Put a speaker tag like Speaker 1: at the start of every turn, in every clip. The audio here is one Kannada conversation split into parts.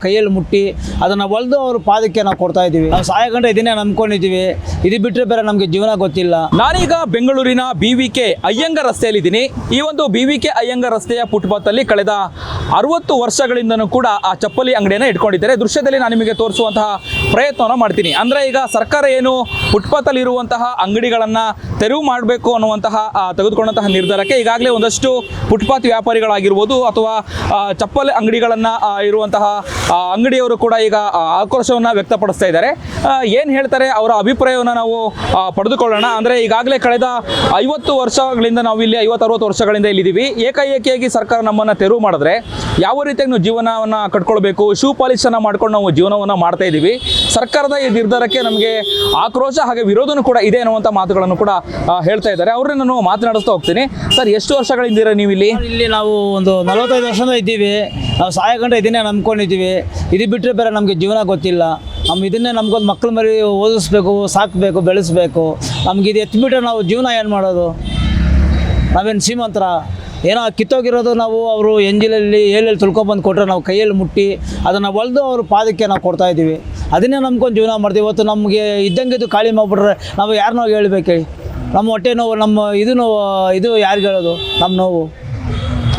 Speaker 1: ಕೈಯಲ್ಲಿ ಮುಟ್ಟಿ ಅದನ್ನು ಒಲ್ದು ಅವ್ರ ಪಾದಕ್ಕೆ ನಾವು ಕೊಡ್ತಾ ಇದ್ದೀವಿ. ನಾವು ಸಹಾಯ ಗಂಟೆ ಇದನ್ನೇ ನಂಬ್ಕೊಂಡಿದ್ದೀವಿ. ಇದು ಬಿಟ್ಟರೆ ಬೇರೆ ನಮಗೆ ಜೀವನ ಗೊತ್ತಿಲ್ಲ.
Speaker 2: ನಾನೀಗ ಬೆಂಗಳೂರಿನ BVK ಅಯ್ಯಂಗಾರ್ ರಸ್ತೆಯಲ್ಲಿದ್ದೀನಿ. ಈ ಒಂದು BVK ಅಯ್ಯಂಗಾರ್ ರಸ್ತೆಯ ಫುಟ್ಪಾತಲ್ಲಿ ಕಳೆದ 60 ವರ್ಷಗಳಿಂದನೂ ಕೂಡ ಆ ಚಪ್ಪಲಿ ಅಂಗಡಿಯನ್ನು ಇಟ್ಕೊಂಡಿದ್ದಾರೆ. ದೃಶ್ಯದಲ್ಲಿ ನಾನು ನಿಮಗೆ ತೋರಿಸುವಂತಹ ಪ್ರಯತ್ನವನ್ನು ಮಾಡ್ತೀನಿ. ಅಂದರೆ ಈಗ ಸರ್ಕಾರ ಏನು ಫುಟ್ಪಾತಲ್ಲಿ ಇರುವಂತಹ ಅಂಗಡಿಗಳನ್ನು ತೆರವು ಮಾಡಬೇಕು ಅನ್ನುವಂತಹ ತೆಗೆದುಕೊಂಡಂತಹ ನಿರ್ಧಾರಕ್ಕೆ ಈಗಾಗಲೇ ಒಂದಷ್ಟು ಫುಟ್ಪಾತ್ ವ್ಯಾಪಾರಿಗಳಾಗಿರ್ಬೋದು ಅಥವಾ ಚಪ್ಪಲಿ ಅಂಗಡಿಗಳನ್ನು ಇರುವಂತಹ ಅಂಗಡಿಯವರು ಕೂಡ ಈಗ ಆಕ್ರೋಶವನ್ನು ವ್ಯಕ್ತಪಡಿಸ್ತಾ ಇದ್ದಾರೆ. ಏನು ಹೇಳ್ತಾರೆ ಅವರ ಅಭಿಪ್ರಾಯವನ್ನು ನಾವು ಪಡೆದುಕೊಳ್ಳೋಣ. ಅಂದರೆ ಈಗಾಗಲೇ ಕಳೆದ 50 ವರ್ಷಗಳಿಂದ ನಾವು ಇಲ್ಲಿ 50-60 ವರ್ಷಗಳಿಂದ ಇಲ್ಲಿದ್ದೀವಿ. ಏಕಾಏಕಿಯಾಗಿ ಸರ್ಕಾರ ನಮ್ಮನ್ನು ತೆರವು ಮಾಡಿದ್ರೆ ಯಾವ ರೀತಿಯಾಗಿ ನಾವು ಜೀವನವನ್ನು ಕಟ್ಕೊಳ್ಬೇಕು, ಶೂ ಪಾಲಿಶನ್ನು ಮಾಡ್ಕೊಂಡು ನಾವು ಜೀವನವನ್ನು ಮಾಡ್ತಾ ಇದ್ದೀವಿ. ಸರ್ಕಾರದ ಈ ನಿರ್ಧಾರಕ್ಕೆ ನಮಗೆ ಆಕ್ರೋಶ ಹಾಗೆ ವಿರೋಧನೂ ಕೂಡ ಇದೆ ಅನ್ನುವಂಥ ಮಾತುಗಳನ್ನು ಕೂಡ ಹೇಳ್ತಾ ಇದ್ದಾರೆ. ಅವ್ರನ್ನ ನಾನು ಮಾತನಾಡಿಸ್ತಾ ಹೋಗ್ತೀನಿ. ಸರ್, ಎಷ್ಟು ವರ್ಷಗಳಿಂದ ನೀವು ಇಲ್ಲಿ?
Speaker 1: ನಾವು ಒಂದು 45 ವರ್ಷದಿಂದ ಇದ್ದೀವಿ. ನಾವು ಸಹಾಯ ಗಂಟೆ ಇದನ್ನೇ ನಂಬ್ಕೊಂಡಿದ್ದೀವಿ. ಇದು ಬಿಟ್ಟರೆ ಬೇರೆ ನಮಗೆ ಜೀವನ ಗೊತ್ತಿಲ್ಲ. ಇದನ್ನೇ ನಮ್ಗೊಂದು ಮಕ್ಕಳು ಮರಿ ಓದಿಸ್ಬೇಕು, ಸಾಕಬೇಕು, ಬೆಳೆಸಬೇಕು. ನಮ್ಗೆ ಇದು ಎತ್ಬಿಟ್ರೆ ನಾವು ಜೀವನ ಏನು ಮಾಡೋದು? ನಾವೇನು ಶ್ರೀಮಂತರ? ಏನೋ ಕಿತ್ತೋಗಿರೋದು ನಾವು ಅವರು ಎಂಜಿಲಲ್ಲಿ ಏಳೆಲ್ಲಿ ತುಳ್ಕೊಬಂದು ಕೊಟ್ಟರೆ ನಾವು ಕೈಯಲ್ಲಿ ಮುಟ್ಟಿ ಅದನ್ನು ಒಲ್ದು ಅವ್ರ ಪಾದಕ್ಕೆ ನಾವು ಕೊಡ್ತಾ ಇದ್ದೀವಿ. ಅದನ್ನೇ ನಂಬ್ಕೊಂಡು ಜೀವನ ಮಾಡ್ತೀವಿ. ಇವತ್ತು ನಮಗೆ ಇದ್ದಂಗೆ ಇದು ಖಾಲಿ ಮಾಡಿಬಿಟ್ರೆ ನಾವು ಯಾರನ್ನೋ ಹೇಳ್ಬೇಕು? ನಮ್ಮ ಹೊಟ್ಟೆ ನೋವು, ನಮ್ಮ ಇದು ಯಾರಿಗೆ ಹೇಳೋದು? ನಮ್ಮ ನೋವು.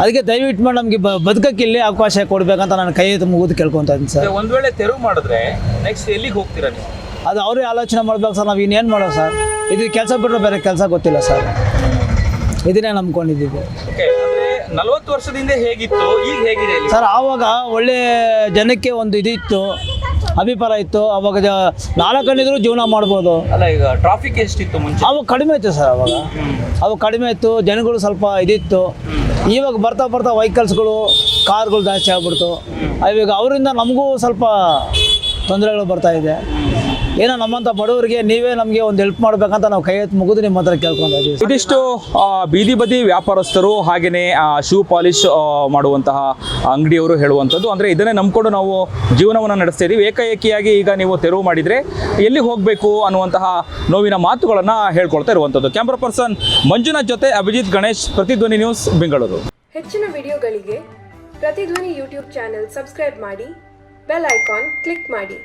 Speaker 1: ಅದಕ್ಕೆ ದಯವಿಟ್ಟು ಮಾಡಿ ನಮಗೆ ಬದುಕಕ್ಕೆ ಇಲ್ಲಿ ಅವಕಾಶ ಕೊಡಬೇಕಂತ ನಾನು ಕೈ ಮುಗಿದು ಕೇಳ್ಕೊತಾ ಇದ್ದೀನಿ ಸರ್.
Speaker 2: ಒಂದು ವೇಳೆ ತೆರವು ಮಾಡಿದ್ರೆ ನೆಕ್ಸ್ಟ್ ಎಲ್ಲಿಗೆ ಹೋಗ್ತೀರಾ ನೀವು?
Speaker 1: ಅದು ಅವರೇ ಆಲೋಚನೆ ಮಾಡ್ಬೇಕು ಸರ್. ನಾವು ಇನ್ನೇನು ಮಾಡೋದು ಸರ್? ಇದು ಕೆಲಸ ಬಿಟ್ಟರೆ ಬೇರೆ ಕೆಲಸ ಗೊತ್ತಿಲ್ಲ ಸರ್. ಇದನ್ನೇ ನಂಬ್ಕೊಂಡಿದ್ದೀವಿ.
Speaker 2: ಅಂದರೆ 40 ವರ್ಷದಿಂದ ಹೇಗಿತ್ತು, ಈಗ ಹೇಗಿದೆ
Speaker 1: ಸರ್? ಆವಾಗ ಒಳ್ಳೆ ಜನಕ್ಕೆ ಒಂದು ಇದಿತ್ತು, ಅಭಿಪ್ರಾಯ ಇತ್ತು. ಅವಾಗ 4 ಕಣ್ಣಿದ್ರು ಜೀವನ ಮಾಡ್ಬೋದು.
Speaker 2: ಅಲ್ಲ, ಈಗ ಟ್ರಾಫಿಕ್ ಎಷ್ಟಿತ್ತು ಮುಂಚೆ?
Speaker 1: ಅವಾಗ ಕಡಿಮೆ ಇತ್ತು ಸರ್. ಅವಾಗ ಕಡಿಮೆ ಇತ್ತು, ಜನಗಳು ಸ್ವಲ್ಪ ಇದಿತ್ತು. ಇವಾಗ ಬರ್ತಾ ಬರ್ತಾ ವೆಹಿಕಲ್ಸ್ಗಳು, ಕಾರ್ಗಳು ಜಾಸ್ತಿ ಆಗ್ಬಿಡ್ತು. ಇವಾಗ ಅವರಿಂದ ನಮಗೂ ಸ್ವಲ್ಪ ತೊಂದರೆಗಳು ಬರ್ತಾ ಇದೆ. ಏನೋ ನಮ್ಮಂಥ ಬಡವರಿಗೆ ನೀವೇ ನಮಗೆ ಒಂದು ಹೆಲ್ಪ್ ಮಾಡಬೇಕಂತ ನಾವು ಕೈ ಎತ್ತಿ ಮುಗಿದು ನಿಮ್ಮ ಹತ್ರ ಕೇಳ್ಕೊಂತ ಇದ್ದೀವಿ.
Speaker 2: ಇದಿಷ್ಟು ಬೀದಿ ಬದಿ ವ್ಯಾಪಾರಸ್ಥರು ಹಾಗೆಯೇ ಶೂ ಪಾಲಿಶ್ ಮಾಡುವಂತಹ ಅಂಗಡಿಯವರು ಹೇಳುವಂಥದ್ದು. ಅಂದರೆ ಇದನ್ನೇ ನಂಬಿಕೊಂಡು ನಾವು ಜೀವನವನ್ನು ನಡೆಸ್ತಾ ಇದ್ದೀವಿ. ಏಕಾಏಕಿಯಾಗಿ ಈಗ ನೀವು ತೆರವು ಮಾಡಿದರೆ ಎಲ್ಲಿಗೆ ಹೋಗಬೇಕು ಅನ್ನುವಂತಹ ನೋವಿನ ಮಾತುಗಳನ್ನು ಹೇಳ್ಕೊಳ್ತಾ ಇರುವಂಥದ್ದು. ಕ್ಯಾಮ್ರಾ ಪರ್ಸನ್ ಮಂಜುನಾಥ್ ಜೊತೆ ಅಭಿಜಿತ್ ಗಣೇಶ್, ಪ್ರತಿಧ್ವನಿ ನ್ಯೂಸ್, ಬೆಂಗಳೂರು.
Speaker 3: ಹೆಚ್ಚಿನ ವಿಡಿಯೋಗಳಿಗೆ ಪ್ರತಿಧ್ವನಿ ಯೂಟ್ಯೂಬ್ ಚಾನೆಲ್ ಸಬ್ಸ್ಕ್ರೈಬ್ ಮಾಡಿ, ಬೆಲ್ ಐಕಾನ್ ಕ್ಲಿಕ್ ಮಾಡಿ.